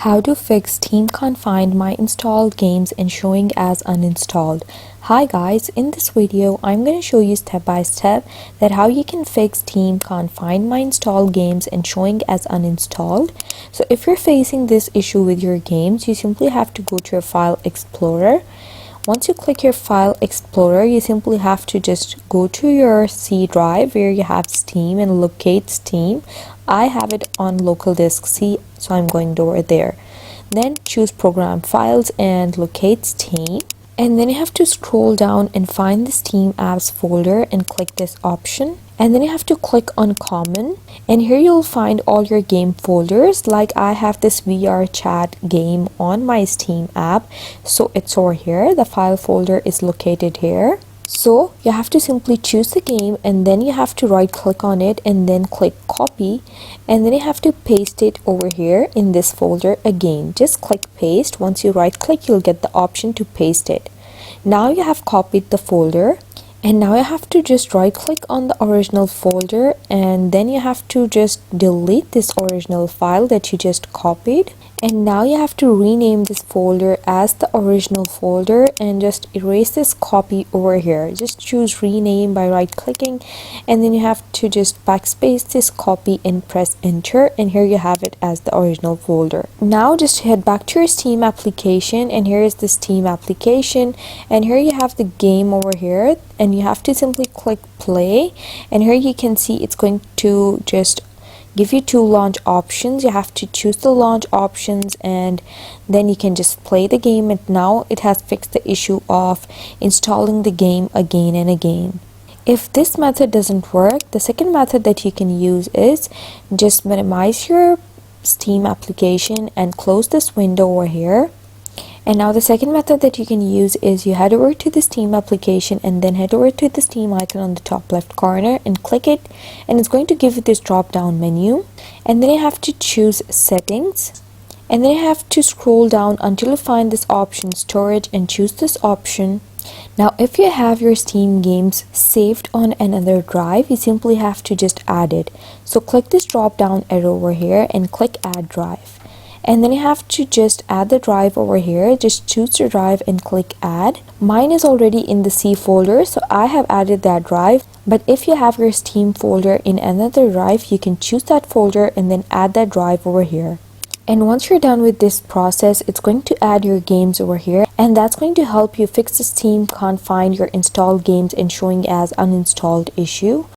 How to fix Steam can't find my installed games and showing as uninstalled. Hi guys, in this video I'm going to show you step by step that how you can fix Steam can't find my installed games and showing as uninstalled. So if you're facing this issue with your games, you simply have to go to your file explorer. Once you click your file explorer, you simply have to just go to your C drive where you have Steam and locate Steam. I have it on local disk C, so I'm going over there. Then choose program files and locate Steam. And then you have to scroll down and find the Steam apps folder and click this option. And then you have to click on common, and here you'll find all your game folders. Like I have this VR chat game on my Steam app, so it's over here. The file folder is located here. So you have to simply choose the game, and then you have to right click on it and then click copy, and then you have to paste it over here in this folder again. Just click paste. Once you right click, you'll get the option to paste it. Now you have copied the folder, and now you have to just right click on the original folder, and then you have to just delete this original file that you just copied. And now you have to rename this folder as the original folder and just erase this copy over here. Just choose rename by right clicking, and then you have to just backspace this copy and press enter, and here you have it as the original folder. Now just head back to your Steam application, and here is the Steam application, and here you have the game over here, and you have to simply click play, and here you can see it's going to just give you two launch options. You have to choose the launch options, and then you can just play the game. And now it has fixed the issue of installing the game again and again. If this method doesn't work, the second method that you can use is just minimize your Steam application and close this window over here. And now the second method that you can use is you head over to the Steam application and then head over to the Steam icon on the top left corner and click it, and it's going to give you this drop down menu, and then you have to choose settings, and then you have to scroll down until you find this option storage and choose this option. Now if you have your Steam games saved on another drive, you simply have to just add it. So click this drop down arrow over here and click add drive. And then you have to just add the drive over here. Just choose your drive and click add. Mine is already in the C folder, so I have added that drive. But if you have your Steam folder in another drive, you can choose that folder and then add that drive over here. And once you're done with this process, it's going to add your games over here, and that's going to help you fix the Steam can't find your installed games and showing as uninstalled issue.